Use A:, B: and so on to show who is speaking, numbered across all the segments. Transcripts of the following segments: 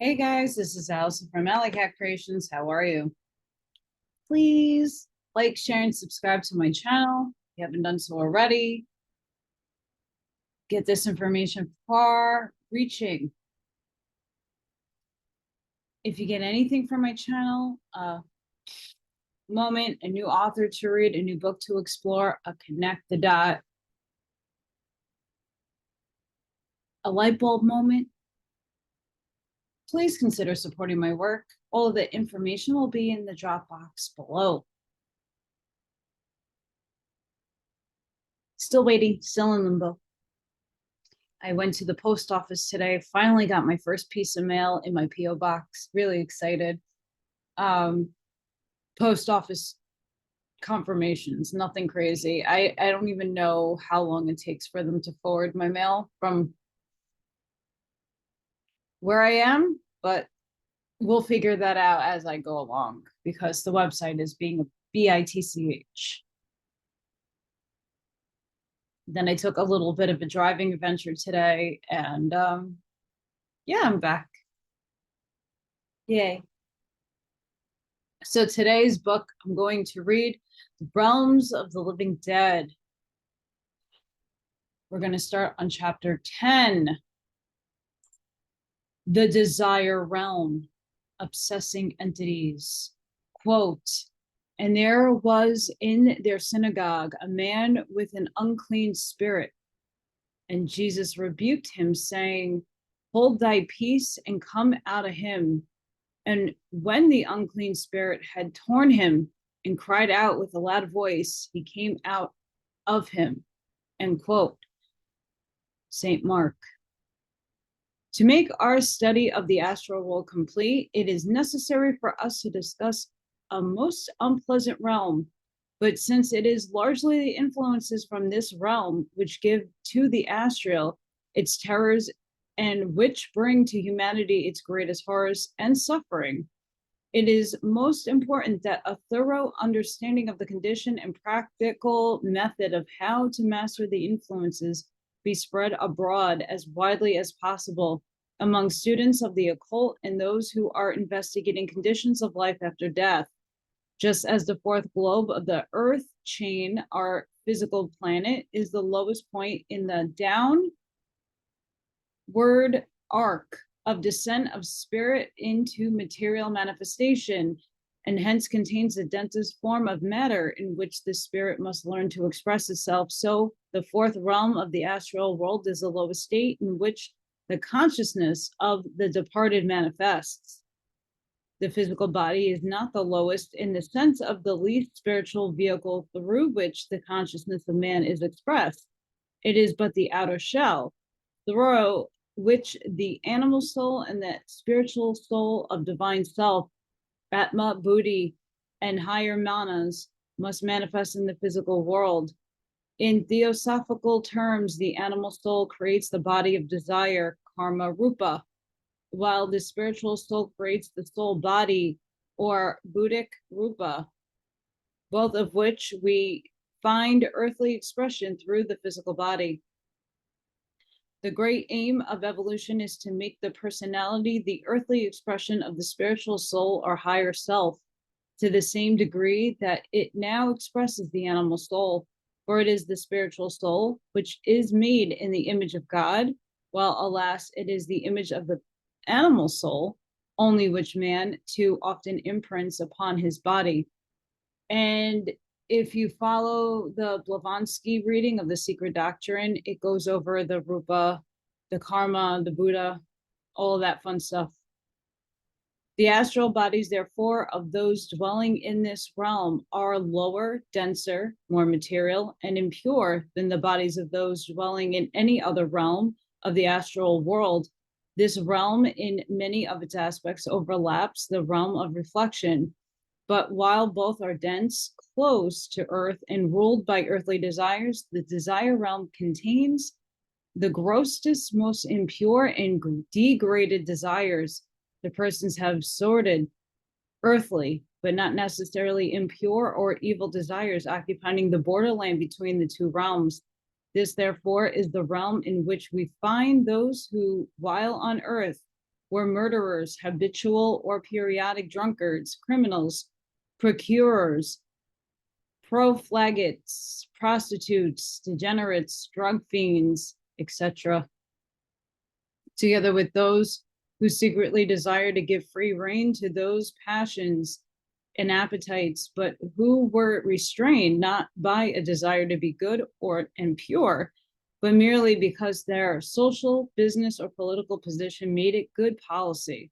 A: Hey guys, this is Allison from Allykatkreations. How are you? Please like, share, and subscribe to my channel if you haven't done so already. Get this information far reaching. If you get anything from my channel, a moment, a new author to read, a new book to explore, a connect the dot, a light bulb moment, please consider supporting my work. All of the information will be in the drop box below. Still waiting, still in limbo. I went to the post office today, finally got my first piece of mail in my P.O. box. Really excited. Post office confirmations, nothing crazy. I don't even know how long it takes for them to forward my mail from where I am, but we'll figure that out as I go along because the website is being a bitch. Then I took a little bit of a driving adventure today, and yeah, I'm back. Yay. So today's book I'm going to read, The Realms of the Living Dead. We're going to start on chapter 10, The Desire Realm, Obsessing Entities. Quote, and there was in their synagogue a man with an unclean spirit. And Jesus rebuked him, saying, hold thy peace and come out of him. And when the unclean spirit had torn him and cried out with a loud voice, he came out of him. End quote. St. Mark. To make our study of the astral world complete, it is necessary for us to discuss a most unpleasant realm. But since it is largely the influences from this realm which give to the astral its terrors and which bring to humanity its greatest horrors and suffering, it is most important that a thorough understanding of the condition and practical method of how to master the influences be spread abroad as widely as possible among students of the occult and those who are investigating conditions of life after death. Just as the fourth globe of the Earth chain, our physical planet, is the lowest point in the downward arc of descent of spirit into material manifestation, and hence contains the densest form of matter in which the spirit must learn to express itself. So the fourth realm of the astral world is the lowest state in which the consciousness of the departed manifests. The physical body is not the lowest in the sense of the least spiritual vehicle through which the consciousness of man is expressed. It is but the outer shell, through which the animal soul and the spiritual soul of divine self, Atma, Buddhi, and higher manas must manifest in the physical world. In theosophical terms, the animal soul creates the body of desire, karma, rupa, while the spiritual soul creates the soul body, or buddhic rupa, both of which we find earthly expression through the physical body. The great aim of evolution is to make the personality the earthly expression of the spiritual soul or higher self to the same degree that it now expresses the animal soul, for it is the spiritual soul which is made in the image of God, while alas, it is the image of the animal soul, only which man too often imprints upon his body. And if you follow the Blavatsky reading of the Secret Doctrine, it goes over the Rupa, the Karma, the Buddha, all of that fun stuff. The astral bodies, therefore, of those dwelling in this realm are lower, denser, more material, and impure than the bodies of those dwelling in any other realm of the astral world. This realm, in many of its aspects, overlaps the realm of reflection. But while both are dense, close to earth, and ruled by earthly desires, the desire realm contains the grossest, most impure, and degraded desires. The persons have sorted earthly, but not necessarily impure or evil desires, occupying the borderland between the two realms. This, therefore, is the realm in which we find those who, while on earth, were murderers, habitual or periodic drunkards, criminals, procurers, profligates, prostitutes, degenerates, drug fiends, etc., together with those who secretly desire to give free rein to those passions and appetites, but who were restrained not by a desire to be good or and pure, but merely because their social, business, or political position made it good policy.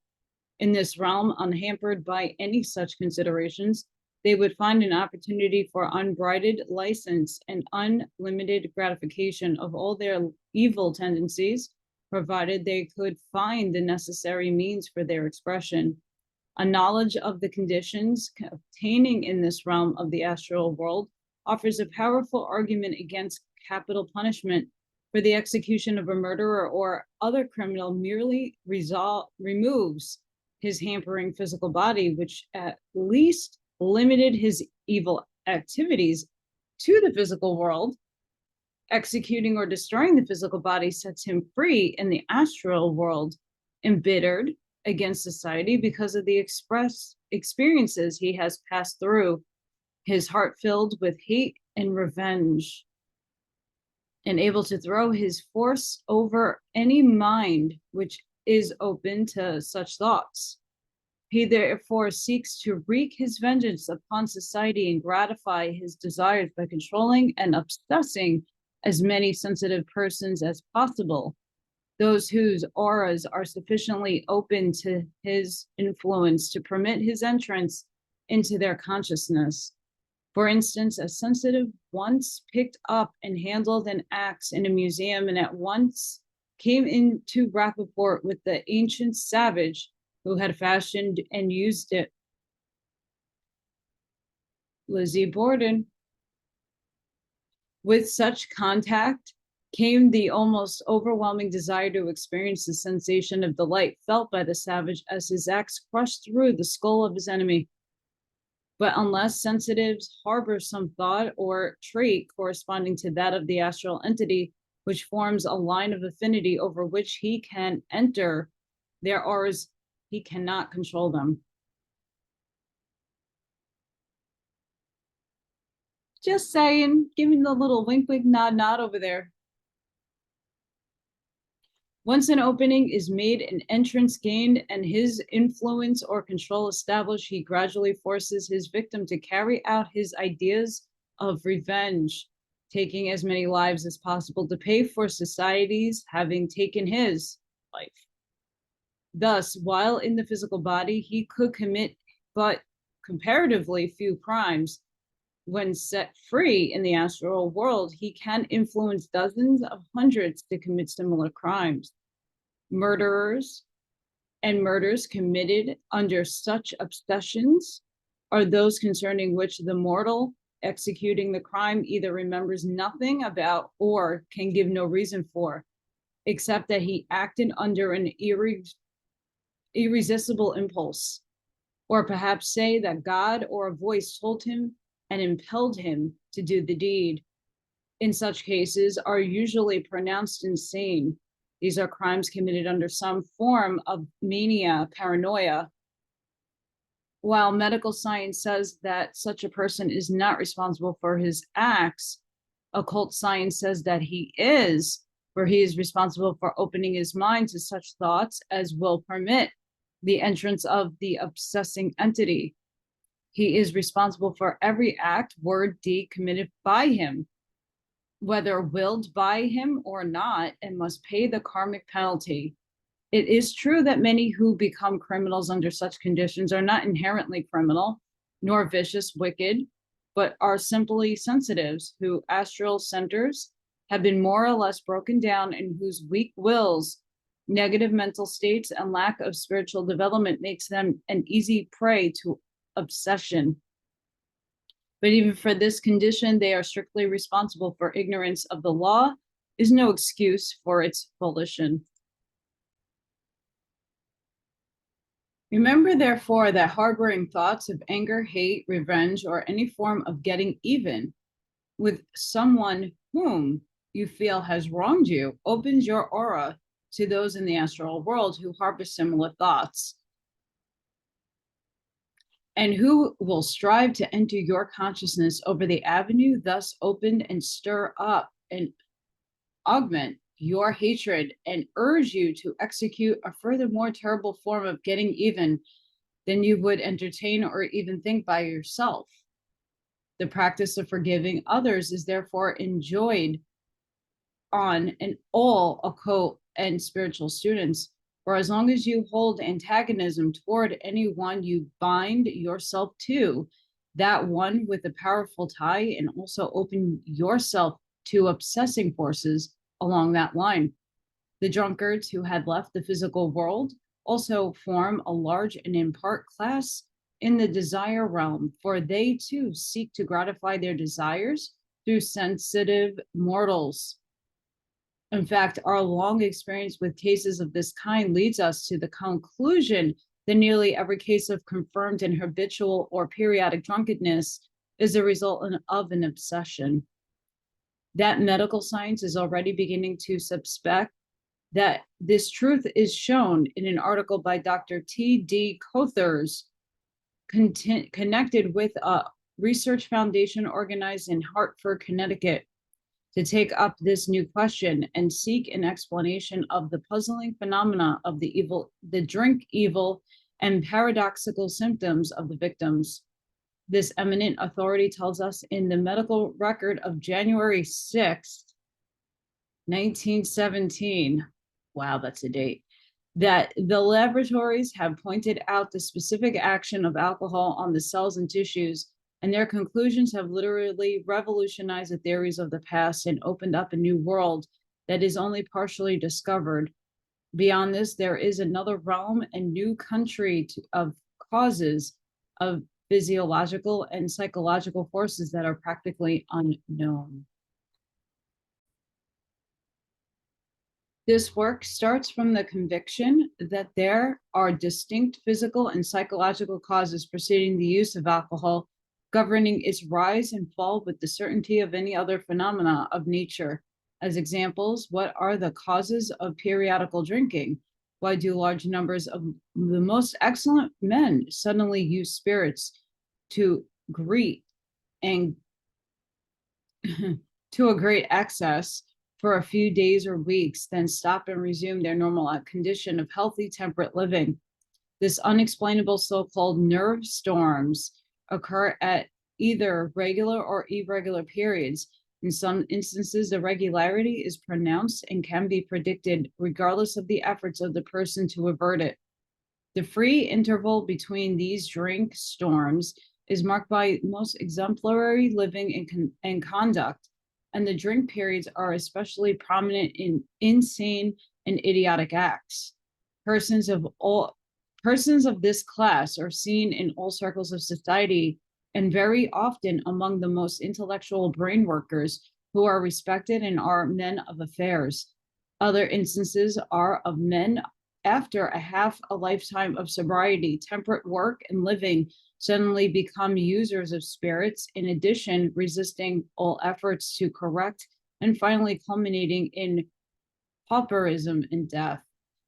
A: In this realm, unhampered by any such considerations, they would find an opportunity for unbridled license and unlimited gratification of all their evil tendencies, provided they could find the necessary means for their expression. A knowledge of the conditions obtaining in this realm of the astral world offers a powerful argument against capital punishment, for the execution of a murderer or other criminal merely removes his hampering physical body, which at least limited his evil activities to the physical world. Executing or destroying the physical body sets him free in the astral world, embittered against society because of the experiences he has passed through, his heart filled with hate and revenge, and able to throw his force over any mind which is open to such thoughts. He therefore seeks to wreak his vengeance upon society and gratify his desires by controlling and obsessing as many sensitive persons as possible, those whose auras are sufficiently open to his influence to permit his entrance into their consciousness. For instance, a sensitive once picked up and handled an axe in a museum and at once came into rapport with the ancient savage who had fashioned and used it. Lizzie Borden. With such contact came the almost overwhelming desire to experience the sensation of delight felt by the savage as his axe crushed through the skull of his enemy. But unless sensitives harbor some thought or trait corresponding to that of the astral entity, which forms a line of affinity over which he can enter their auras, he cannot control them. Just saying, giving the little wink, wink, nod, nod over there. Once an opening is made, an entrance gained, and his influence or control established, he gradually forces his victim to carry out his ideas of revenge, taking as many lives as possible to pay for society's having taken his life. Thus, while in the physical body, he could commit but comparatively few crimes. When set free in the astral world, he can influence dozens of hundreds to commit similar crimes. Murderers and murders committed under such obsessions are those concerning which the mortal executing the crime either remembers nothing about or can give no reason for, except that he acted under an irresistible impulse, or perhaps say that God or a voice told him and impelled him to do the deed. In such cases are usually pronounced insane. These are crimes committed under some form of mania, paranoia. While medical science says that such a person is not responsible for his acts, occult science says that he is, for he is responsible for opening his mind to such thoughts as will permit the entrance of the obsessing entity. He is responsible for every act, word, deed committed by him, whether willed by him or not, and must pay the karmic penalty. It is true that many who become criminals under such conditions are not inherently criminal, nor vicious, wicked, but are simply sensitives whose astral centers have been more or less broken down and whose weak wills, negative mental states, and lack of spiritual development makes them an easy prey to obsession. But even for this condition, they are strictly responsible, for ignorance of the law is no excuse for its volition. Remember, therefore, that harboring thoughts of anger, hate, revenge, or any form of getting even with someone whom you feel has wronged you opens your aura to those in the astral world who harbor similar thoughts, and who will strive to enter your consciousness over the avenue thus opened and stir up and augment your hatred and urge you to execute a further more terrible form of getting even than you would entertain or even think by yourself. The practice of forgiving others is therefore enjoined on and all occult and spiritual students, for as long as you hold antagonism toward anyone you bind yourself to, that one with a powerful tie, and also open yourself to obsessing forces along that line. The drunkards who had left the physical world also form a large and in part class in the desire realm, for they too seek to gratify their desires through sensitive mortals. In fact, our long experience with cases of this kind leads us to the conclusion that nearly every case of confirmed and habitual or periodic drunkenness is a result of an obsession. That medical science is already beginning to suspect that this truth is shown in an article by Dr. T.D. Cothers, connected with a research foundation organized in Hartford, Connecticut, to take up this new question and seek an explanation of the puzzling phenomena of the drink evil and paradoxical symptoms of the victims. This eminent authority tells us in the medical record of January 6th, 1917, wow, that's a date, that the laboratories have pointed out the specific action of alcohol on the cells and tissues, and their conclusions have literally revolutionized the theories of the past and opened up a new world that is only partially discovered. Beyond this, there is another realm and new country of causes of physiological and psychological forces that are practically unknown. This work starts from the conviction that there are distinct physical and psychological causes preceding the use of alcohol, governing its rise and fall with the certainty of any other phenomena of nature. As examples, what are the causes of periodical drinking? Why do large numbers of the most excellent men suddenly use spirits to greet and to a great excess for a few days or weeks, then stop and resume their normal condition of healthy, temperate living? This unexplainable so-called nerve storms occur at either regular or irregular periods. In some instances, the regularity is pronounced and can be predicted regardless of the efforts of the person to avert it. The free interval between these drink storms is marked by most exemplary living and conduct, and the drink periods are especially prominent in insane and idiotic acts. Persons of this class are seen in all circles of society, and very often among the most intellectual brain workers who are respected and are men of affairs. Other instances are of men after a lifetime of sobriety, temperate work, and living suddenly become users of spirits, in addition, resisting all efforts to correct, and finally culminating in pauperism and death.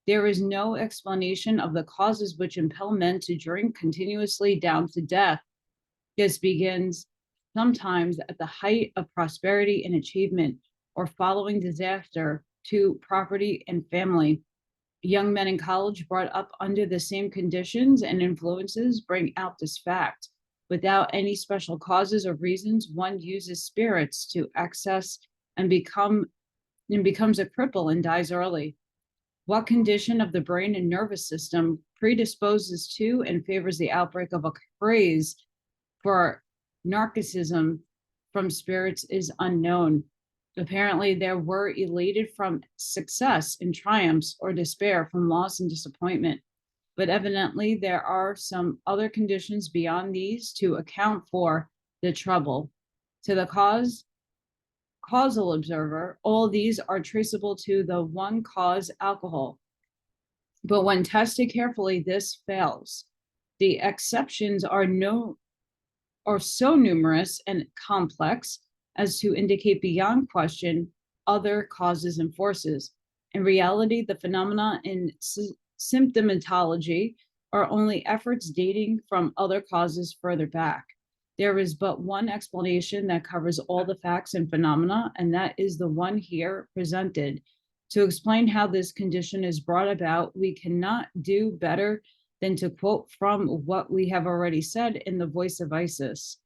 A: There is no explanation of the causes which impel men to drink continuously down to death. This begins sometimes at the height of prosperity and achievement, or following disaster to property and family. Young men in college brought up under the same conditions and influences bring out this fact. Without any special causes or reasons, one uses spirits to excess and becomes a cripple and dies early. What condition of the brain and nervous system predisposes to and favors the outbreak of a craze for narcissism from spirits is unknown. Apparently, there were elated from success and triumphs, or despair from loss and disappointment. But evidently, there are some other conditions beyond these to account for the trouble. To the causal observer, all these are traceable to the one cause, alcohol. But when tested carefully, this fails. The exceptions are so numerous and complex as to indicate beyond question other causes and forces. In reality, the phenomena in symptomatology are only efforts dating from other causes further back. There is but one explanation that covers all the facts and phenomena, and that is the one here presented. To explain how this condition is brought about, we cannot do better than to quote from what we have already said in the voice of Isis.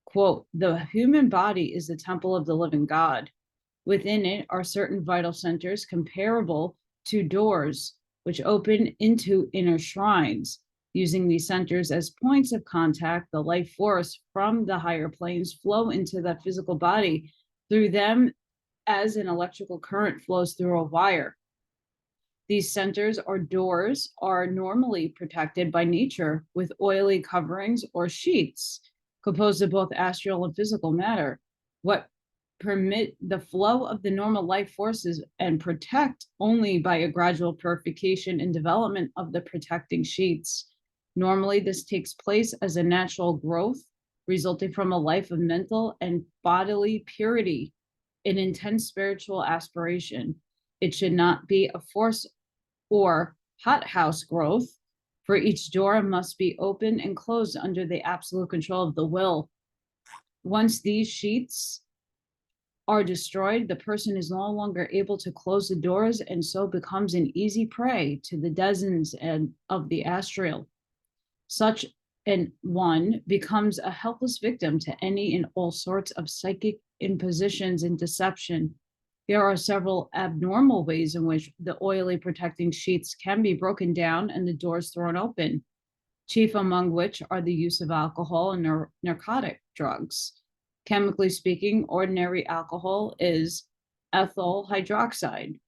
A: Quote, "The human body is the temple of the living God. Within it are certain vital centers comparable to doors, which open into inner shrines. Using these centers as points of contact, the life force from the higher planes flow into the physical body through them as an electrical current flows through a wire. These centers or doors are normally protected by nature with oily coverings or sheets composed of both astral and physical matter. What permit the flow of the normal life forces and protect only by a gradual purification and development of the protecting sheets. Normally, this takes place as a natural growth resulting from a life of mental and bodily purity, an intense spiritual aspiration. It should not be a force or hothouse growth, for each door must be opened and closed under the absolute control of the will. Once these sheets are destroyed, the person is no longer able to close the doors and so becomes an easy prey to the dozens and of the astral. Such an one becomes a helpless victim to any and all sorts of psychic impositions and deception. There are several abnormal ways in which the oily protecting sheets can be broken down and the doors thrown open, chief among which are the use of alcohol and narcotic drugs. Chemically speaking, ordinary alcohol is ethyl hydroxide.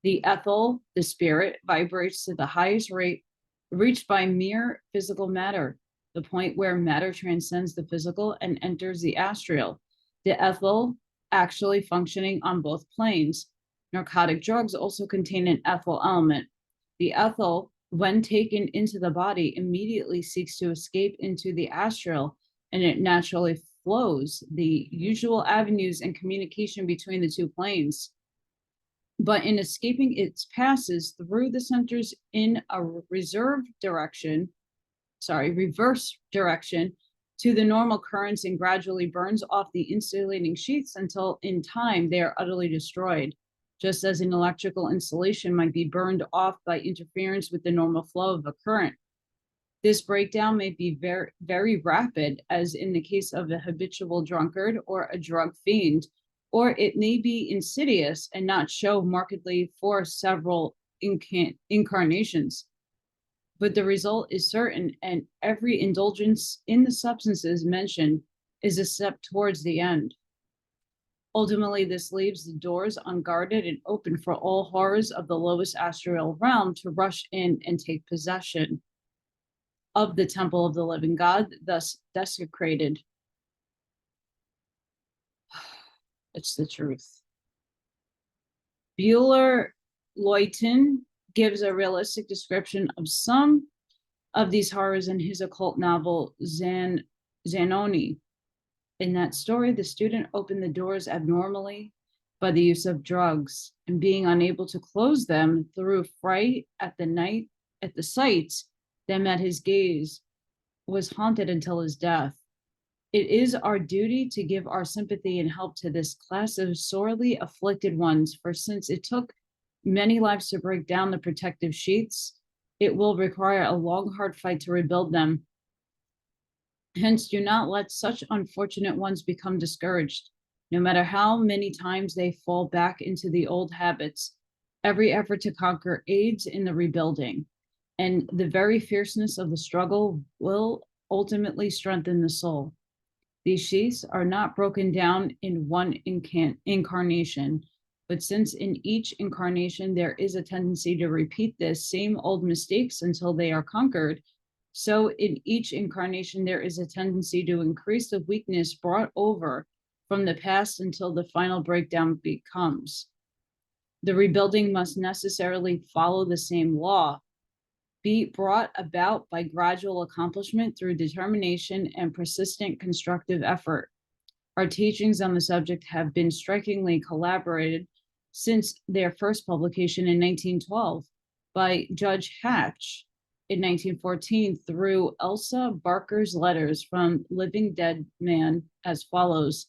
A: The ethyl, the spirit, vibrates to the highest rate reached by mere physical matter, the point where matter transcends the physical and enters the astral. The ethyl actually functioning on both planes. Narcotic drugs also contain an ethyl element. The ethyl, when taken into the body, immediately seeks to escape into the astral, and it naturally flows the usual avenues and communication between the two planes. But in escaping, it passes through the centers in a reverse direction to the normal currents and gradually burns off the insulating sheets until in time they are utterly destroyed, just as an electrical insulation might be burned off by interference with the normal flow of a current. This breakdown may be very, very rapid, as in the case of a habitual drunkard or a drug fiend, or it may be insidious and not show markedly for several incarnations. But the result is certain, and every indulgence in the substances mentioned is a step towards the end. Ultimately, this leaves the doors unguarded and open for all horrors of the lowest astral realm to rush in and take possession of the temple of the living God, thus desecrated. It's the truth. Buehler-Luyten gives a realistic description of some of these horrors in his occult novel, Zanoni. In that story, the student opened the doors abnormally by the use of drugs, and being unable to close them through fright at the sights that met his gaze, was haunted until his death. It is our duty to give our sympathy and help to this class of sorely afflicted ones, for since it took many lives to break down the protective sheets, it will require a long, hard fight to rebuild them. Hence, do not let such unfortunate ones become discouraged. No matter how many times they fall back into the old habits, every effort to conquer aids in the rebuilding, and the very fierceness of the struggle will ultimately strengthen the soul. These sheaths are not broken down in one incarnation, but since in each incarnation there is a tendency to repeat the same old mistakes until they are conquered, so in each incarnation there is a tendency to increase the weakness brought over from the past until the final breakdown becomes. The rebuilding must necessarily follow the same law, be brought about by gradual accomplishment through determination and persistent constructive effort. Our teachings on the subject have been strikingly collaborated since their first publication in 1912 by Judge Hatch in 1914 through Elsa Barker's letters from Living Dead Man as follows,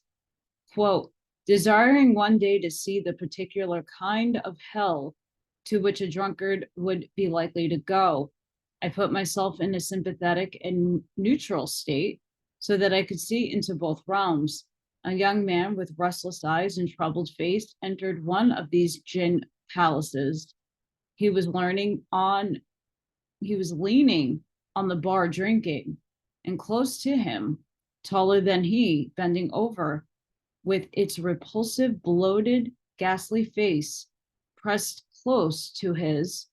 A: quote, desiring one day to see the particular kind of hell to which a drunkard would be likely to go, I put myself in a sympathetic and neutral state so that I could see into both realms. A young man with restless eyes and troubled face entered one of these gin palaces. He was leaning on the bar drinking, and close to him, taller than he, bending over, with its repulsive, bloated, ghastly face pressed close to his,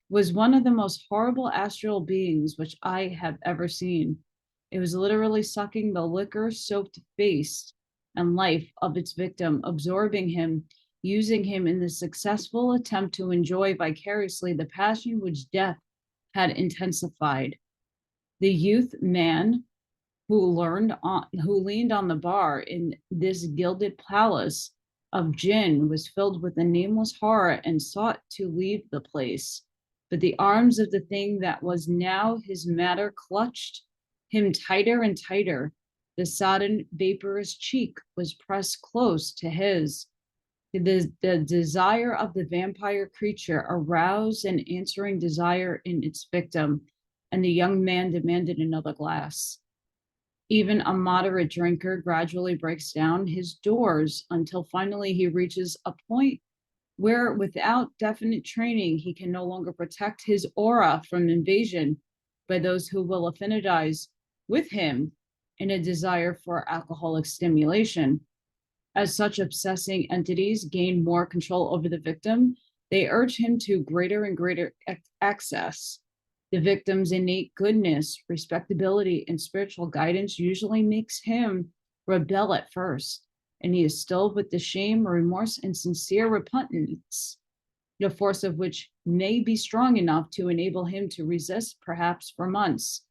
A: was one of the most horrible astral beings which I have ever seen. It was literally sucking the liquor-soaked face and life of its victim, absorbing him, using him in the successful attempt to enjoy vicariously the passion which death had intensified. The youth man who leaned on the bar in this gilded palace of gin was filled with a nameless horror and sought to leave the place. But the arms of the thing that was now his matter clutched him tighter and tighter. The sodden, vaporous cheek was pressed close to his. The desire of the vampire creature aroused an answering desire in its victim, and the young man demanded another glass. Even a moderate drinker gradually breaks down his doors until finally he reaches a point where, without definite training, he can no longer protect his aura from invasion by those who will affinize with him in a desire for alcoholic stimulation. As such obsessing entities gain more control over the victim, they urge him to greater and greater access. The victim's innate goodness, respectability, and spiritual guidance usually makes him rebel at first, and he is stilled with the shame, remorse, and sincere repentance, the force of which may be strong enough to enable him to resist, perhaps for months.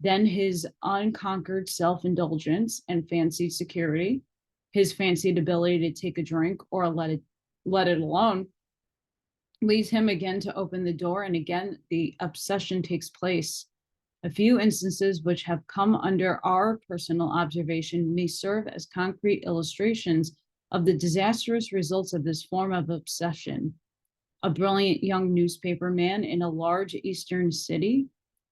A: Then his unconquered self-indulgence and fancied security, his fancied ability to take a drink or let it alone, leads him again to open the door, and again the obsession takes place. A few instances which have come under our personal observation may serve as concrete illustrations of the disastrous results of this form of obsession. A brilliant young newspaper man in a large eastern city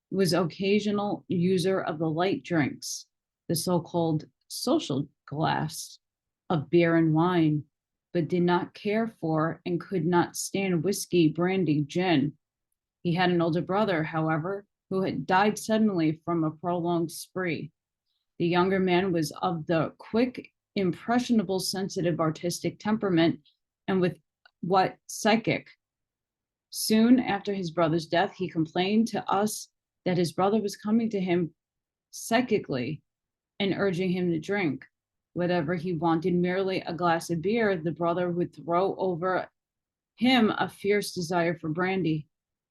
A: was occasional user of the light drinks, the so-called social glass of beer and wine, but did not care for and could not stand whiskey, brandy, gin. He had an older brother, however, who had died suddenly from a prolonged spree. The younger man was of the quick, impressionable, sensitive, artistic temperament, and with what psychic. Soon after his brother's death, he complained to us that his brother was coming to him psychically and urging him to drink. Whatever he wanted, merely a glass of beer, the brother would throw over him a fierce desire for brandy.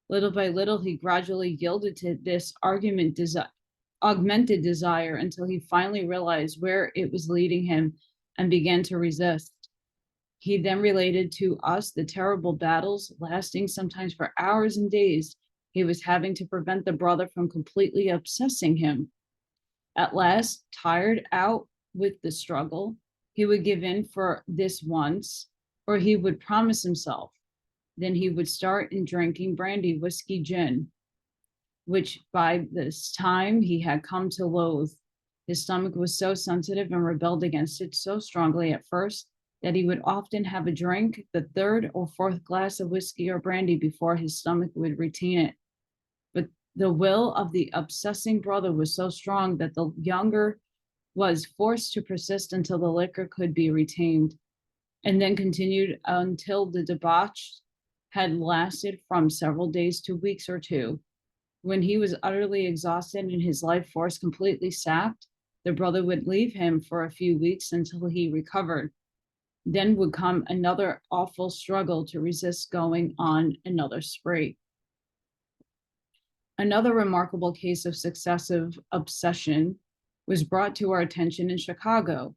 A: Little by little, he gradually yielded to this augmented desire until he finally realized where it was leading him and began to resist. He then related to us the terrible battles, lasting sometimes for hours and days, he was having to prevent the brother from completely obsessing him. At last, tired out with the struggle, he would give in for this once, or he would promise himself. Then he would start in drinking brandy, whiskey, gin, which by this time he had come to loathe. His stomach was so sensitive and rebelled against it so strongly at first that he would often have a drink, the third or fourth glass of whiskey or brandy, before his stomach would retain it. But the will of the obsessing brother was so strong that the younger was forced to persist until the liquor could be retained, and then continued until the debauch had lasted from several days to weeks or two. When he was utterly exhausted and his life force completely sapped, the brother would leave him for a few weeks until he recovered. Then would come another awful struggle to resist going on another spree. Another remarkable case of successive obsession was brought to our attention in Chicago.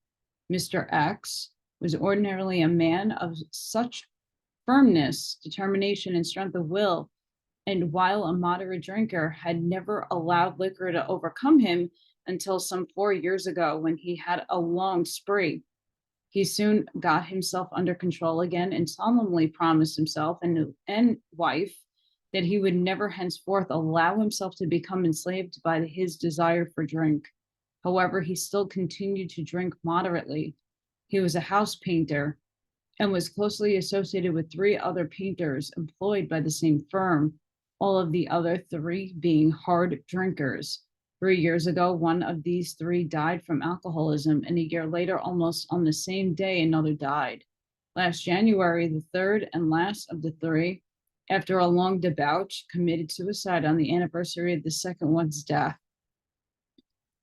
A: Mr. X was ordinarily a man of such firmness, determination, and strength of will, and while a moderate drinker, had never allowed liquor to overcome him until some 4 years ago when he had a long spree. He soon got himself under control again and solemnly promised himself and wife that he would never henceforth allow himself to become enslaved by his desire for drink. However, he still continued to drink moderately. He was a house painter and was closely associated with 3 other painters employed by the same firm, all of the other 3 being hard drinkers. 3 years ago, one of these 3 died from alcoholism, and a year later, almost on the same day, another died. Last January, the 3rd and last of the 3, after a long debauch, committed suicide on the anniversary of the second one's death.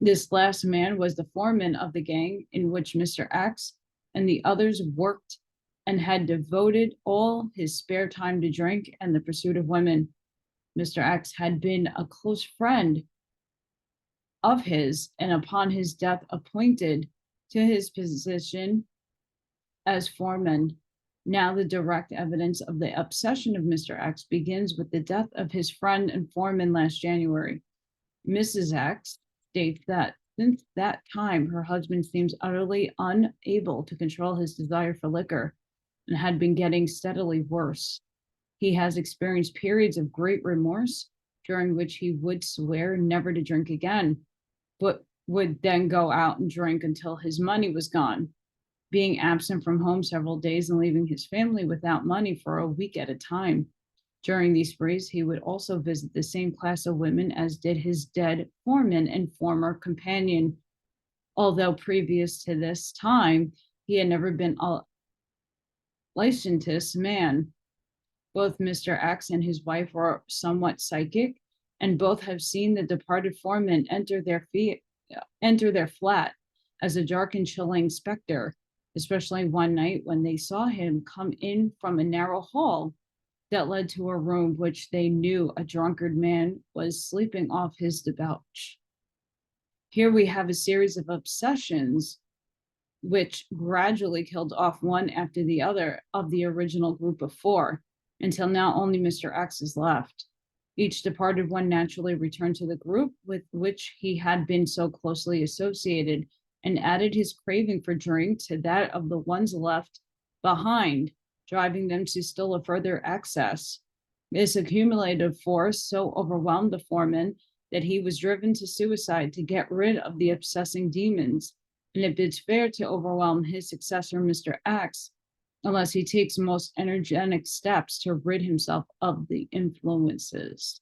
A: This last man was the foreman of the gang in which Mr. X and the others worked and had devoted all his spare time to drink and the pursuit of women. Mr. X had been a close friend of his, and upon his death appointed to his position as foreman. Now the direct evidence of the obsession of Mr. X begins with the death of his friend and foreman last January. Mrs. X states that since that time, her husband seems utterly unable to control his desire for liquor and had been getting steadily worse. He has experienced periods of great remorse during which he would swear never to drink again, but would then go out and drink until his money was gone, being absent from home several days and leaving his family without money for a week at a time. During these sprees, he would also visit the same class of women as did his dead foreman and former companion, although previous to this time, he had never been a licentious man. Both Mr. X and his wife were somewhat psychic, and both have seen the departed foreman enter their flat as a dark and chilling specter, especially one night when they saw him come in from a narrow hall that led to a room which they knew a drunkard man was sleeping off his debauch. Here we have a series of obsessions which gradually killed off one after the other of the original group of 4, until now only Mr. X is left. Each departed one naturally returned to the group with which he had been so closely associated and added his craving for drink to that of the ones left behind, driving them to still a further excess. This accumulative force so overwhelmed the foreman that he was driven to suicide to get rid of the obsessing demons, and it bids fair to overwhelm his successor, Mr. X, unless he takes most energetic steps to rid himself of the influences.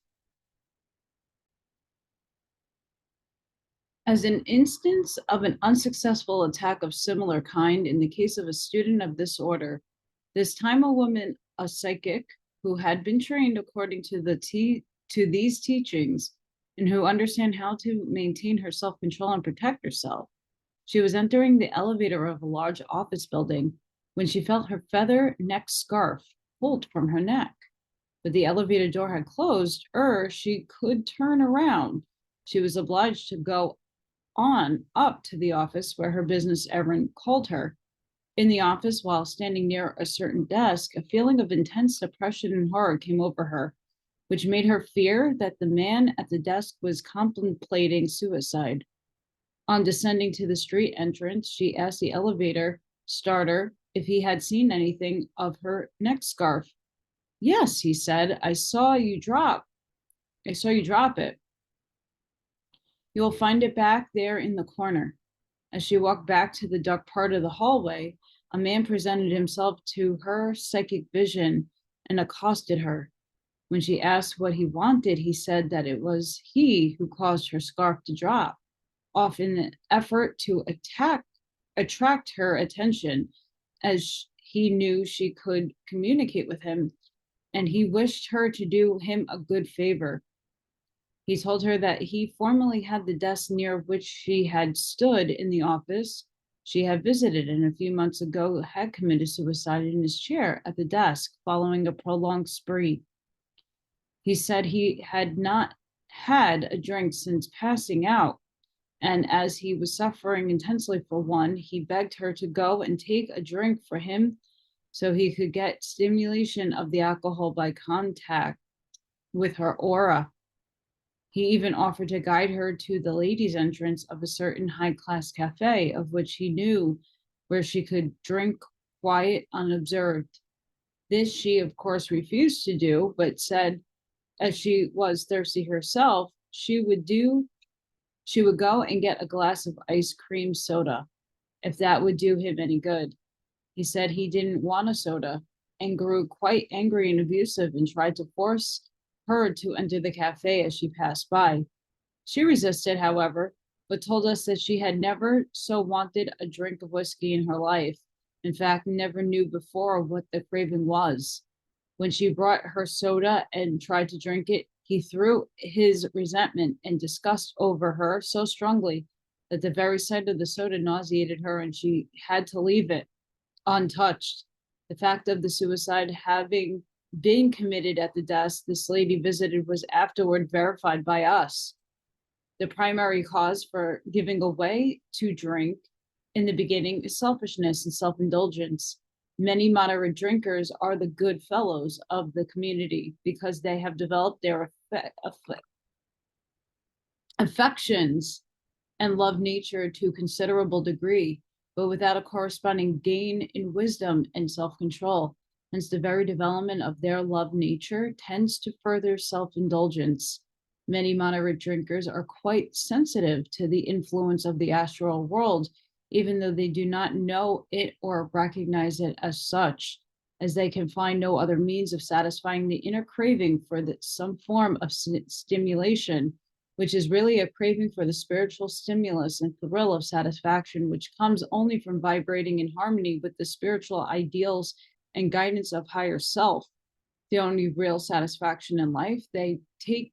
A: As an instance of an unsuccessful attack of similar kind in the case of a student of this order, this time a woman, a psychic, who had been trained according to these teachings and who understand how to maintain her self-control and protect herself. She was entering the elevator of a large office building when she felt her feather neck scarf pulled from her neck. But the elevator door had closed ere she could turn around. She was obliged to go on up to the office where her business errand called her. In the office, while standing near a certain desk, a feeling of intense depression and horror came over her, which made her fear that the man at the desk was contemplating suicide. On descending to the street entrance, she asked the elevator starter if he had seen anything of her neck scarf. Yes, he said, I saw you drop it. You will find it back there in the corner. As she walked back to the dark part of the hallway, a man presented himself to her psychic vision and accosted her. When she asked what he wanted, he said that it was he who caused her scarf to drop, off in an effort to attract her attention, as he knew she could communicate with him, and he wished her to do him a good favor. He told her that he formerly had the desk near which she had stood in the office she had visited, and a few months ago had committed suicide in his chair at the desk following a prolonged spree. He said he had not had a drink since passing out, and as he was suffering intensely for one, he begged her to go and take a drink for him so he could get stimulation of the alcohol by contact with her aura. He even offered to guide her to the ladies' entrance of a certain high-class cafe, of which he knew where she could drink quiet, unobserved. This she, of course, refused to do, but said, as she was thirsty herself, she would go and get a glass of ice cream soda, if that would do him any good. He said he didn't want a soda and grew quite angry and abusive and tried to force her to enter the cafe as she passed by. She resisted, however, but told us that she had never so wanted a drink of whiskey in her life. In fact, never knew before what the craving was. When she brought her soda and tried to drink it, he threw his resentment and disgust over her so strongly that the very sight of the soda nauseated her and she had to leave it untouched. The fact of the suicide having been committed at the desk this lady visited was afterward verified by us. The primary cause for giving away to drink in the beginning is selfishness and self-indulgence. Many moderate drinkers are the good fellows of the community because they have developed their affections and love nature to a considerable degree, but without a corresponding gain in wisdom and self-control. Hence, the very development of their love nature tends to further self-indulgence. Many moderate drinkers are quite sensitive to the influence of the astral world, even though they do not know it or recognize it as such, as they can find no other means of satisfying the inner craving for some form of stimulation, which is really a craving for the spiritual stimulus and thrill of satisfaction, which comes only from vibrating in harmony with the spiritual ideals and guidance of higher self. The only real satisfaction in life they take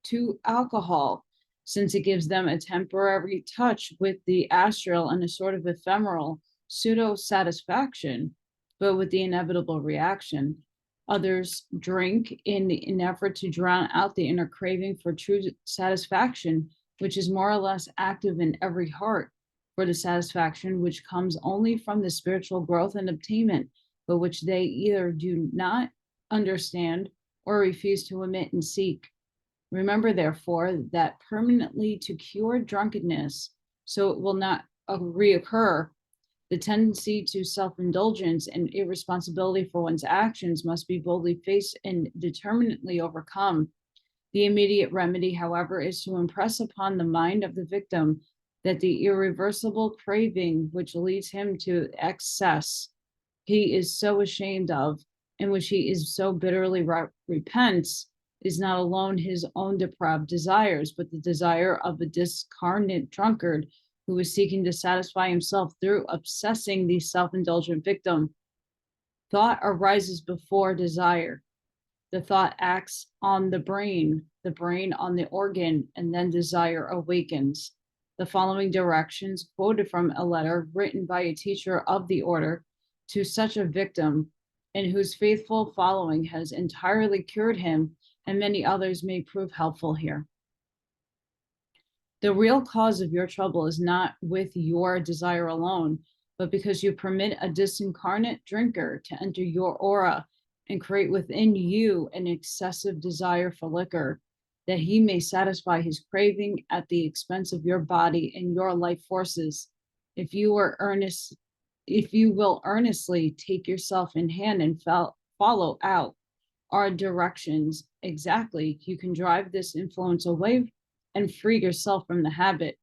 A: to alcohol, since it gives them a temporary touch with the astral and a sort of ephemeral pseudo satisfaction, but with the inevitable reaction. Others drink in an effort to drown out the inner craving for true satisfaction, which is more or less active in every heart, for the satisfaction which comes only from the spiritual growth and attainment, but which they either do not understand or refuse to admit and seek. Remember, therefore, that permanently to cure drunkenness, so it will not reoccur, the tendency to self-indulgence and irresponsibility for one's actions must be boldly faced and determinately overcome. The immediate remedy, however, is to impress upon the mind of the victim that the irreversible craving which leads him to excess he is so ashamed of, and which he is so bitterly repents, is not alone his own depraved desires, but the desire of a discarnate drunkard who is seeking to satisfy himself through obsessing the self-indulgent victim. Thought arises before desire. The thought acts on the brain on the organ, and then desire awakens. The following directions, quoted from a letter written by a teacher of the order to such a victim, and whose faithful following has entirely cured him, and many others may prove helpful here. The real cause of your trouble is not with your desire alone, but because you permit a disincarnate drinker to enter your aura and create within you an excessive desire for liquor, that he may satisfy his craving at the expense of your body and your life forces. If you will earnestly take yourself in hand and follow out our directions exactly, you can drive this influence away and free yourself from the habit.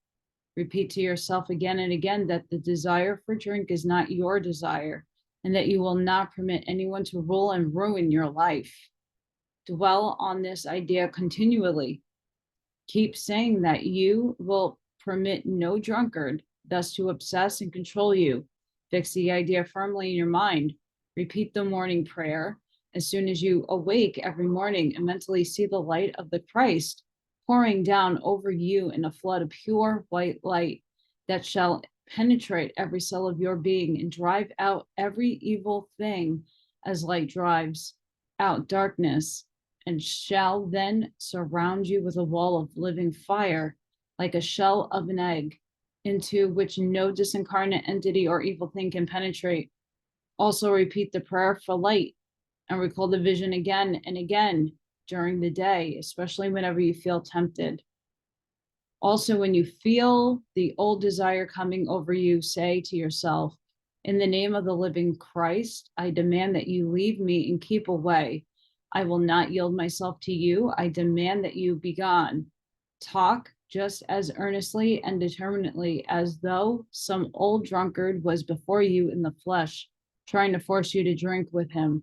A: Repeat to yourself again and again that the desire for drink is not your desire, and that you will not permit anyone to rule and ruin your life. Dwell on this idea continually. Keep saying that you will permit no drunkard thus to obsess and control you. Fix the idea firmly in your mind. Repeat the morning prayer as soon as you awake every morning, and mentally see the light of the Christ pouring down over you in a flood of pure white light that shall penetrate every cell of your being and drive out every evil thing as light drives out darkness, and shall then surround you with a wall of living fire, like a shell of an egg, into which no disincarnate entity or evil thing can penetrate. Also repeat the prayer for light and recall the vision again and again during the day, especially whenever you feel tempted. Also, when you feel the old desire coming over you, say to yourself, in the name of the living Christ, I demand that you leave me and keep away. I will not yield myself to you. I demand that you be gone. Talk just as earnestly and determinedly as though some old drunkard was before you in the flesh, trying to force you to drink with him.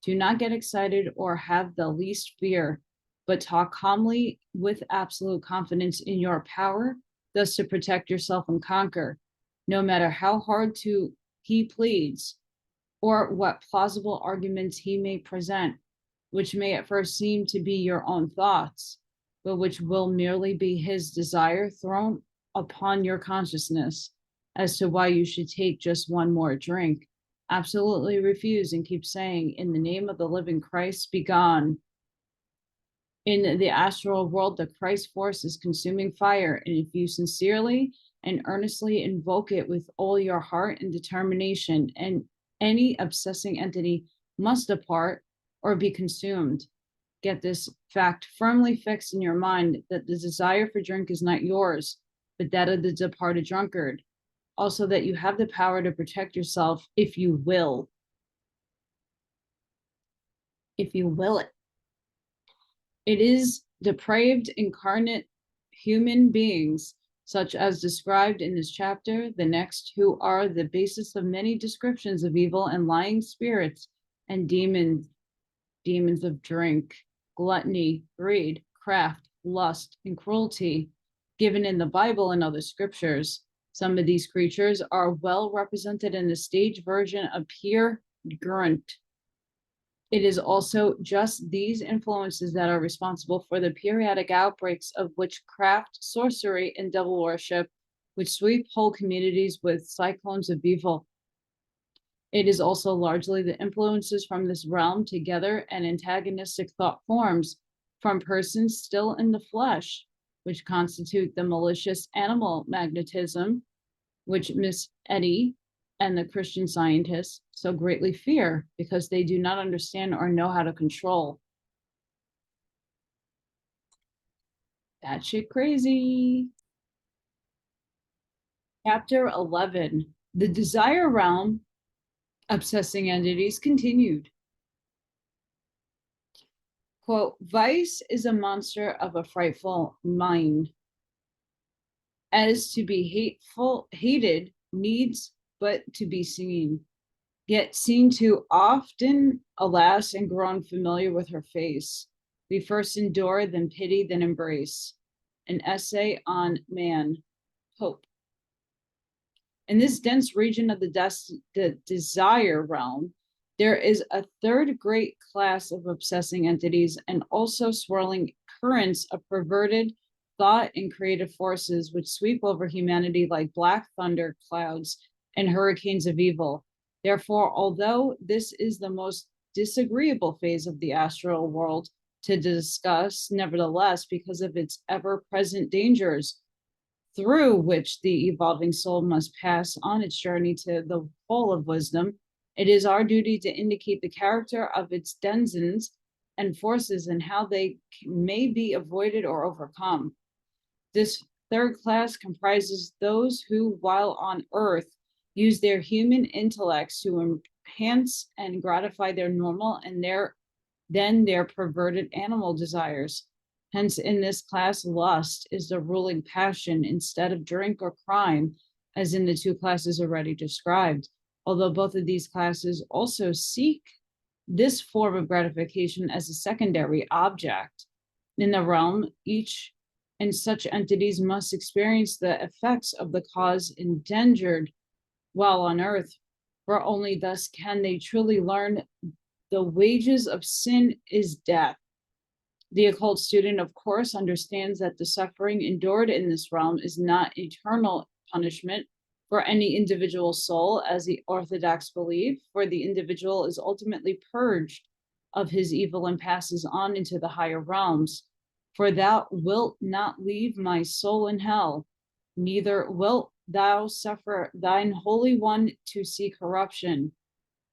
A: Do not get excited or have the least fear, but talk calmly with absolute confidence in your power, thus to protect yourself and conquer. No matter how hard he pleads, or what plausible arguments he may present, which may at first seem to be your own thoughts, but which will merely be his desire thrown upon your consciousness as to why you should take just one more drink. Absolutely refuse and keep saying, in the name of the living Christ, be gone. In the astral world, the Christ force is consuming fire, and if you sincerely and earnestly invoke it with all your heart and determination, and any obsessing entity must depart or be consumed. Get this fact firmly fixed in your mind that the desire for drink is not yours, but that of the departed drunkard. Also, that you have the power to protect yourself if you will. If you will it. It is depraved incarnate human beings, such as described in this chapter, the next, who are the basis of many descriptions of evil and lying spirits and demons of drink, gluttony, greed, craft, lust, and cruelty, given in the Bible and other scriptures. Some of these creatures are well represented in the stage version of Peer Gynt. It is also just these influences that are responsible for the periodic outbreaks of witchcraft, sorcery, and devil worship, which sweep whole communities with cyclones of evil. It is also largely the influences from this realm together and antagonistic thought forms from persons still in the flesh, which constitute the malicious animal magnetism, which Miss Eddy and the Christian Scientists so greatly fear because they do not understand or know how to control. That shit crazy. Chapter 11, the desire realm, obsessing entities continued. Quote, vice is a monster of a frightful mind. As to be hated needs but to be seen, yet seen too often, alas, and grown familiar with her face. We first endure, then pity, then embrace. An essay on man, Pope. In this dense region of the desire realm, there is a third great class of obsessing entities and also swirling currents of perverted thought and creative forces which sweep over humanity like black thunder clouds and hurricanes of evil. Therefore, although this is the most disagreeable phase of the astral world to discuss, nevertheless, because of its ever-present dangers through which the evolving soul must pass on its journey to the pole of wisdom, it is our duty to indicate the character of its denizens and forces and how they may be avoided or overcome. This third class comprises those who, while on earth, use their human intellects to enhance and gratify their normal and their perverted animal desires. Hence, in this class, lust is the ruling passion instead of drink or crime, as in the two classes already described. Although both of these classes also seek this form of gratification as a secondary object. In the realm, each and such entities must experience the effects of the cause engendered while on earth, for only thus can they truly learn the wages of sin is death. The occult student, of course, understands that the suffering endured in this realm is not eternal punishment for any individual soul, as the Orthodox believe, for the individual is ultimately purged of his evil and passes on into the higher realms. For thou wilt not leave my soul in hell, neither wilt thou suffer thine Holy One to see corruption.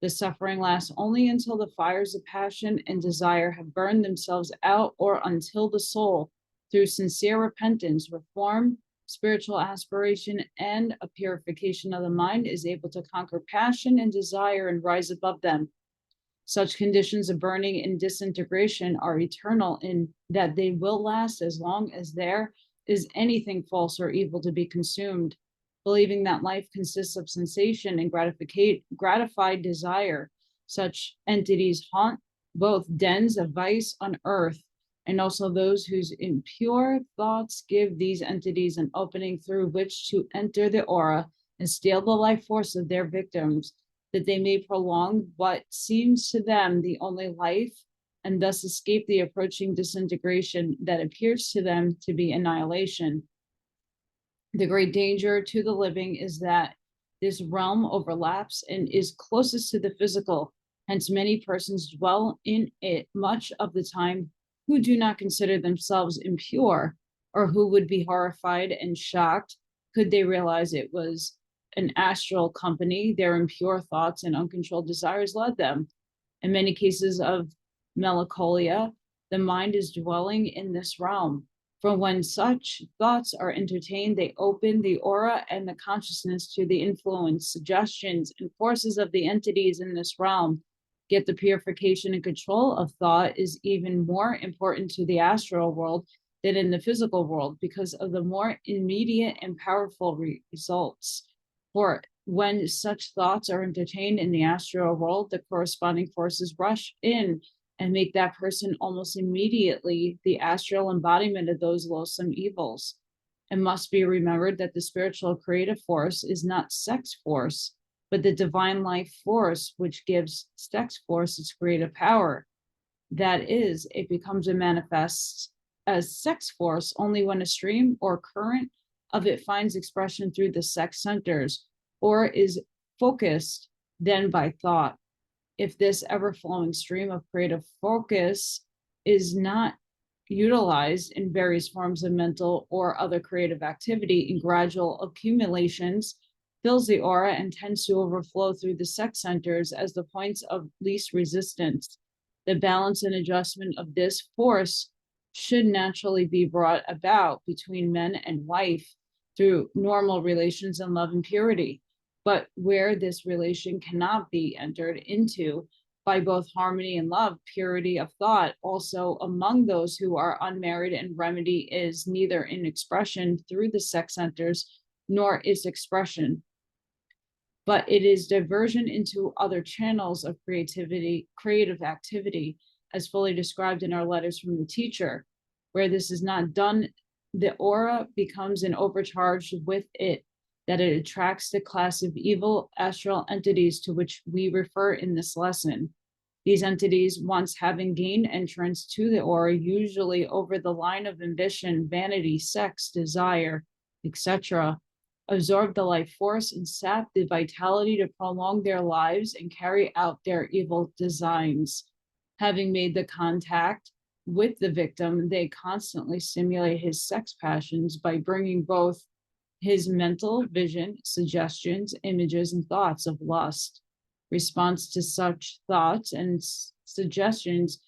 A: The suffering lasts only until the fires of passion and desire have burned themselves out, or until the soul, through sincere repentance, reform, spiritual aspiration, and a purification of the mind, is able to conquer passion and desire and rise above them. Such conditions of burning and disintegration are eternal, in that they will last as long as there is anything false or evil to be consumed. Believing that life consists of sensation and gratified desire, such entities haunt both dens of vice on earth, and also those whose impure thoughts give these entities an opening through which to enter the aura and steal the life force of their victims, that they may prolong what seems to them the only life, and thus escape the approaching disintegration that appears to them to be annihilation. The great danger to the living is that this realm overlaps and is closest to the physical. Hence, many persons dwell in it much of the time who do not consider themselves impure, or who would be horrified and shocked could they realize it was an astral company their impure thoughts and uncontrolled desires led them. In many cases of melancholia, the mind is dwelling in this realm. For when such thoughts are entertained, they open the aura and the consciousness to the influence, suggestions, and forces of the entities in this realm. Yet the purification and control of thought is even more important to the astral world than in the physical world, because of the more immediate and powerful results. For when such thoughts are entertained in the astral world, the corresponding forces rush in and make that person almost immediately the astral embodiment of those loathsome evils. It must be remembered that the spiritual creative force is not sex force, but the divine life force, which gives sex force its creative power. That is, it becomes a manifest as sex force only when a stream or current of it finds expression through the sex centers, or is focused then by thought. If this ever-flowing stream of creative focus is not utilized in various forms of mental or other creative activity, in gradual accumulations, fills the aura and tends to overflow through the sex centers as the points of least resistance. The balance and adjustment of this force should naturally be brought about between man and wife through normal relations and love and purity. But where this relation cannot be entered into by both harmony and love, purity of thought, also among those who are unmarried, and remedy is neither in expression through the sex centers, nor is expression, but it is diversion into other channels of creative activity, as fully described in our letters from the teacher. Where this is not done, the aura becomes an overcharge with it, that it attracts the class of evil astral entities to which we refer in this lesson. These entities, once having gained entrance to the aura, usually over the line of ambition, vanity, sex, desire, etc., absorb the life force and sap the vitality to prolong their lives and carry out their evil designs. Having made the contact with the victim, they constantly stimulate his sex passions by bringing both his mental vision, suggestions, images, and thoughts of lust. Response to such thoughts and suggestions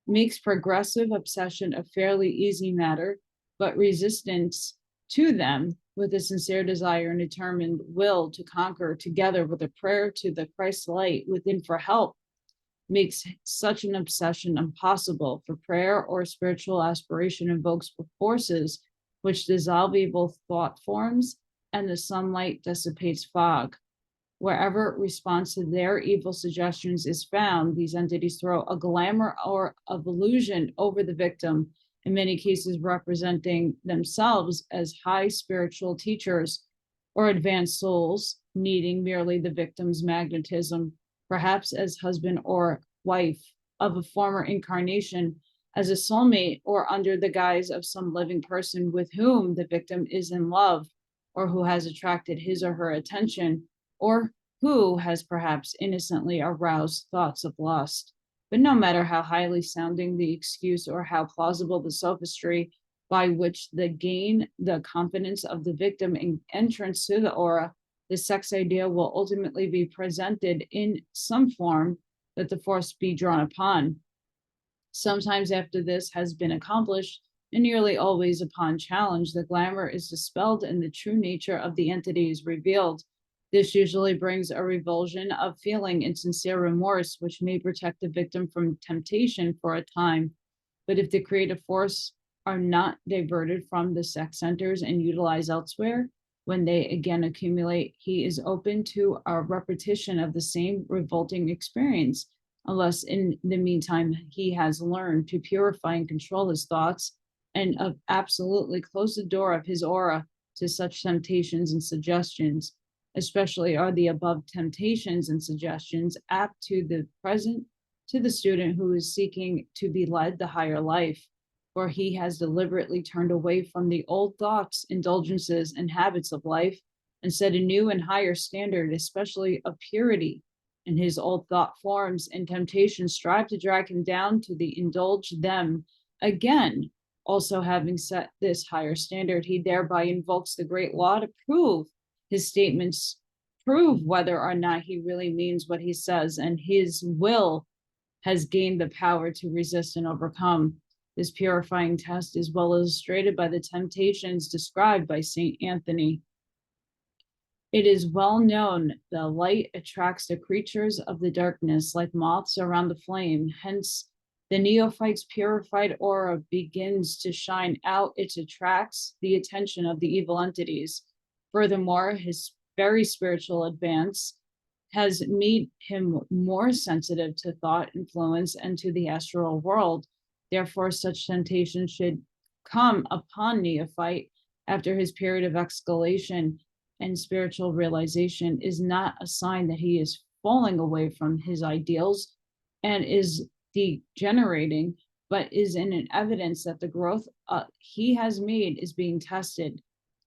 A: makes progressive obsession a fairly easy matter, but resistance to them with a sincere desire and determined will to conquer, together with a prayer to the Christ light within for help, makes such an obsession impossible. For prayer or spiritual aspiration invokes forces which dissolve evil thought forms, and the sunlight dissipates fog. Wherever response to their evil suggestions is found, these entities throw a glamour or of illusion over the victim, in many cases representing themselves as high spiritual teachers or advanced souls, needing merely the victim's magnetism, perhaps as husband or wife of a former incarnation, as a soulmate, or under the guise of some living person with whom the victim is in love, or who has attracted his or her attention, or who has perhaps innocently aroused thoughts of lust. But no matter how highly sounding the excuse or how plausible the sophistry by which they gain the confidence of the victim in entrance to the aura, the sex idea will ultimately be presented in some form that the force be drawn upon. Sometimes after this has been accomplished, and nearly always upon challenge, the glamour is dispelled and the true nature of the entity is revealed. This usually brings a revulsion of feeling and sincere remorse, which may protect the victim from temptation for a time. But if the creative force are not diverted from the sex centers and utilized elsewhere, when they again accumulate, he is open to a repetition of the same revolting experience, unless in the meantime he has learned to purify and control his thoughts and absolutely close the door of his aura to such temptations and suggestions. Especially are the above temptations and suggestions apt to the student who is seeking to be led the higher life, for he has deliberately turned away from the old thoughts, indulgences, and habits of life and set a new and higher standard, especially of purity. And his old thought forms and temptations strive to drag him down to indulge them again. Also, having set this higher standard, he thereby invokes the great law to prove his statements, prove whether or not he really means what he says, and his will has gained the power to resist and overcome. This purifying test is well illustrated by the temptations described by Saint Anthony. It is well known the light attracts the creatures of the darkness like moths around the flame. Hence, the neophyte's purified aura begins to shine out. It attracts the attention of the evil entities. Furthermore, his very spiritual advance has made him more sensitive to thought influence and to the astral world. Therefore, such temptation should come upon neophyte after his period of escalation and spiritual realization is not a sign that he is falling away from his ideals and is degenerating, but is an evidence that the growth he has made is being tested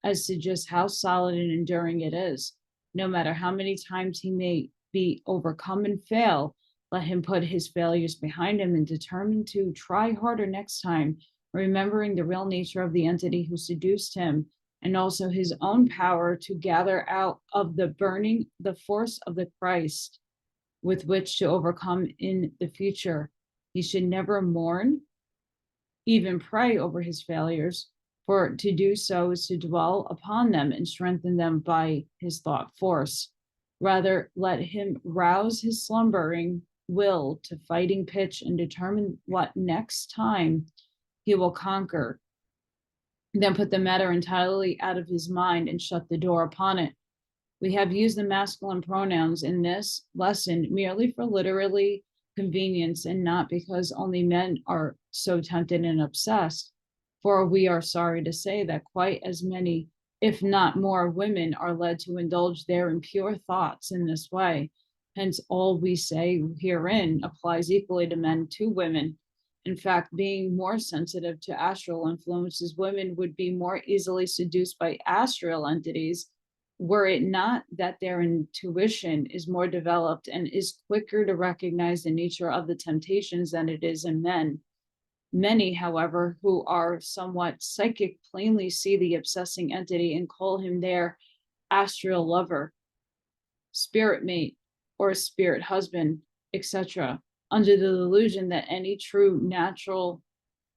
A: as to just how solid and enduring it is. No matter how many times he may be overcome and fail, let him put his failures behind him and determine to try harder next time, remembering the real nature of the entity who seduced him and also his own power to gather out of the burning the force of the Christ with which to overcome in the future. He should never mourn, even pray over his failures, for to do so is to dwell upon them and strengthen them by his thought force. Rather, let him rouse his slumbering will to fighting pitch and determine what next time he will conquer. Then put the matter entirely out of his mind and shut the door upon it. We have used the masculine pronouns in this lesson merely for literally convenience and not because only men are so tempted and obsessed. For we are sorry to say that quite as many, if not more, women are led to indulge their impure thoughts in this way. Hence, all we say herein applies equally to men to women. In fact, being more sensitive to astral influences, women would be more easily seduced by astral entities were it not that their intuition is more developed and is quicker to recognize the nature of the temptations than it is in men. Many, however, who are somewhat psychic plainly see the obsessing entity and call him their astral lover, spirit mate, or spirit husband, etc., under the delusion that any true natural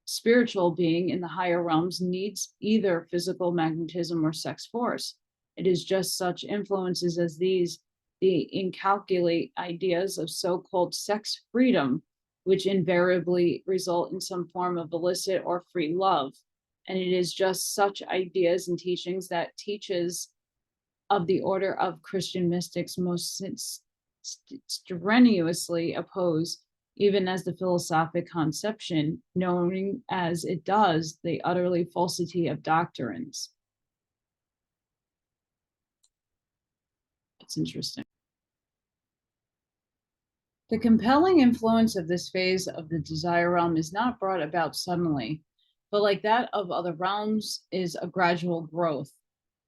A: spiritual being in the higher realms needs either physical magnetism or sex force. It is just such influences as these, the incalculate ideas of so-called sex freedom, which invariably result in some form of illicit or free love. And it is just such ideas and teachings that teaches of the order of Christian mystics most strenuously oppose, even as the philosophic conception, knowing as it does the utterly falsity of doctrines. It's interesting. The compelling influence of this phase of the desire realm is not brought about suddenly, but like that of other realms is a gradual growth.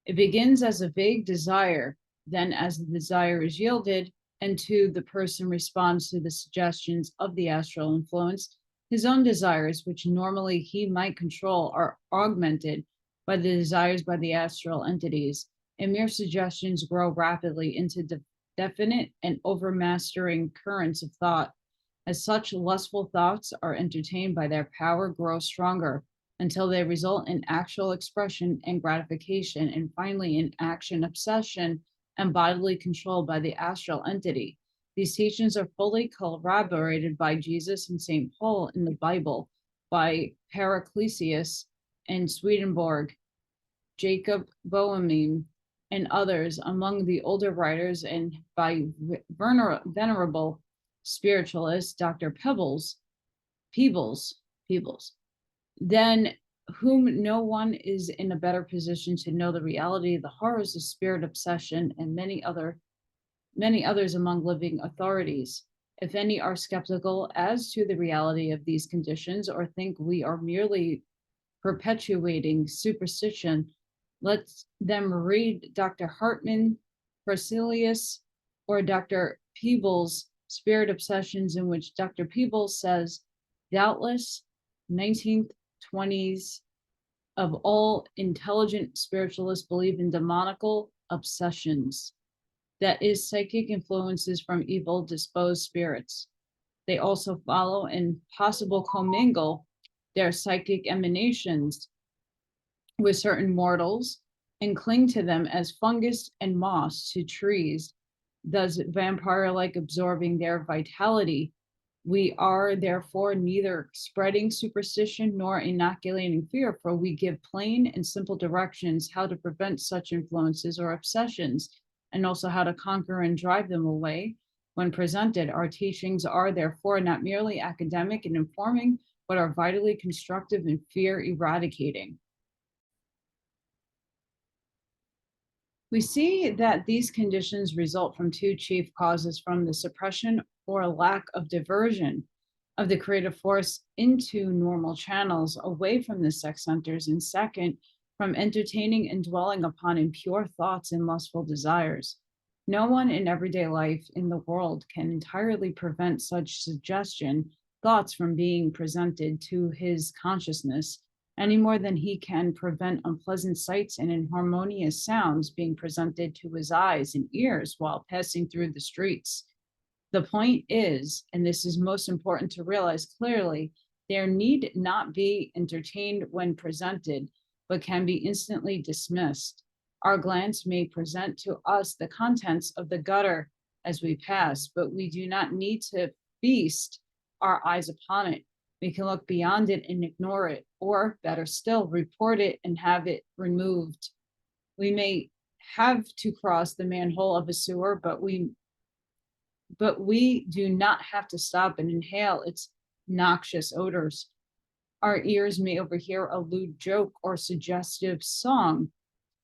A: It begins as a vague desire, then as the desire is yielded and the person responds to the suggestions of the astral influence, his own desires, which normally he might control, are augmented by the desires by the astral entities. and mere suggestions grow rapidly into definite and overmastering currents of thought. As such, lustful thoughts are entertained by their power grow stronger until they result in actual expression and gratification, and finally in action, obsession, and bodily control by the astral entity. These teachings are fully corroborated by Jesus and St. Paul in the Bible, by Paracelsus and Swedenborg, Jacob Boehme, and others among the older writers, and by venerable spiritualist Dr. Peebles, then whom no one is in a better position to know the reality, the horrors of spirit obsession, and many others among living authorities. If any are skeptical as to the reality of these conditions, or think we are merely perpetuating superstition, let them read Dr. Hartman, Paracelsus, or Dr. Peebles' Spirit Obsessions, in which Dr. Peebles says, doubtless 19th, 20s of all intelligent spiritualists believe in demonical obsessions, that is, psychic influences from evil disposed spirits. They also follow and possible commingle their psychic emanations with certain mortals and cling to them as fungus and moss to trees, thus vampire-like absorbing their vitality. We are therefore neither spreading superstition nor inoculating fear, for we give plain and simple directions how to prevent such influences or obsessions, and also how to conquer and drive them away when presented. Our teachings are therefore not merely academic and informing, but are vitally constructive and fear eradicating. We see that these conditions result from two chief causes: from the suppression or lack of diversion of the creative force into normal channels away from the sex centers, and second, from entertaining and dwelling upon impure thoughts and lustful desires. No one in everyday life in the world can entirely prevent such suggestion thoughts from being presented to his consciousness, any more than he can prevent unpleasant sights and inharmonious sounds being presented to his eyes and ears while passing through the streets. The point is, and this is most important to realize clearly, there need not be entertained when presented, but can be instantly dismissed. Our glance may present to us the contents of the gutter as we pass, but we do not need to feast our eyes upon it. We can look beyond it and ignore it, or better still, report it and have it removed. We may have to cross the manhole of a sewer, but we do not have to stop and inhale its noxious odors. Our ears may overhear a lewd joke or suggestive song,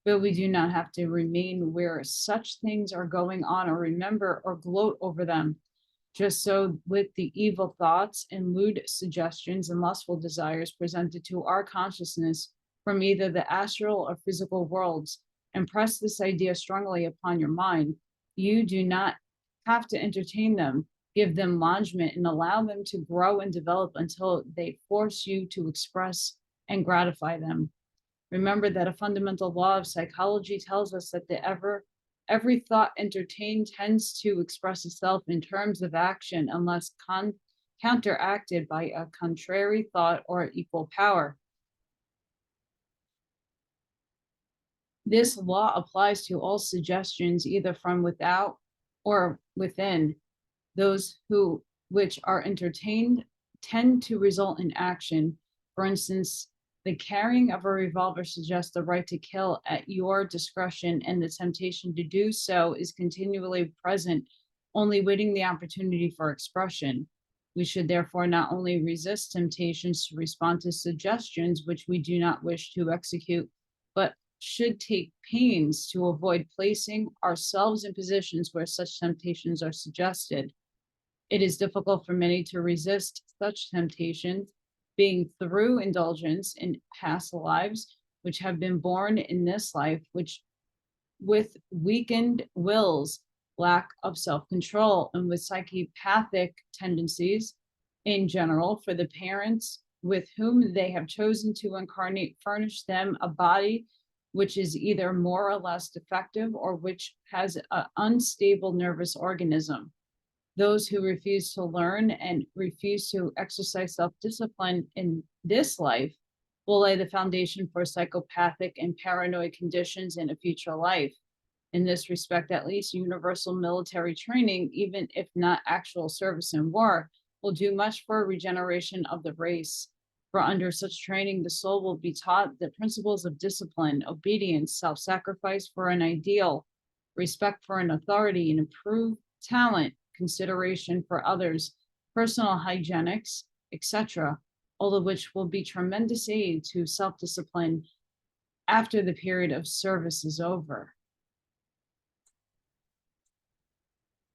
A: but we do not have to remain where such things are going on, or remember or gloat over them. Just so with the evil thoughts and lewd suggestions and lustful desires presented to our consciousness from either the astral or physical worlds. Impress this idea strongly upon your mind. You do not have to entertain them, give them lodgment, and allow them to grow and develop until they force you to express and gratify them. Remember that a fundamental law of psychology tells us that every thought entertained tends to express itself in terms of action unless counteracted by a contrary thought or equal power. This law applies to all suggestions, either from without or within. Those which are entertained tend to result in action. For instance, the carrying of a revolver suggests the right to kill at your discretion, and the temptation to do so is continually present, only waiting the opportunity for expression. We should therefore not only resist temptations to respond to suggestions which we do not wish to execute, but should take pains to avoid placing ourselves in positions where such temptations are suggested. It is difficult for many to resist such temptations, being through indulgence in past lives, which have been born in this life, which with weakened wills, lack of self-control, and with psychopathic tendencies in general. For the parents with whom they have chosen to incarnate furnish them a body which is either more or less defective or which has an unstable nervous organism. Those who refuse to learn and refuse to exercise self-discipline in this life will lay the foundation for psychopathic and paranoid conditions in a future life. In this respect, at least, universal military training, even if not actual service in war, will do much for regeneration of the race. For under such training, the soul will be taught the principles of discipline, obedience, self-sacrifice for an ideal, respect for an authority, and improved talent, consideration for others, personal hygienics, etc., all of which will be tremendous aid to self-discipline after the period of service is over.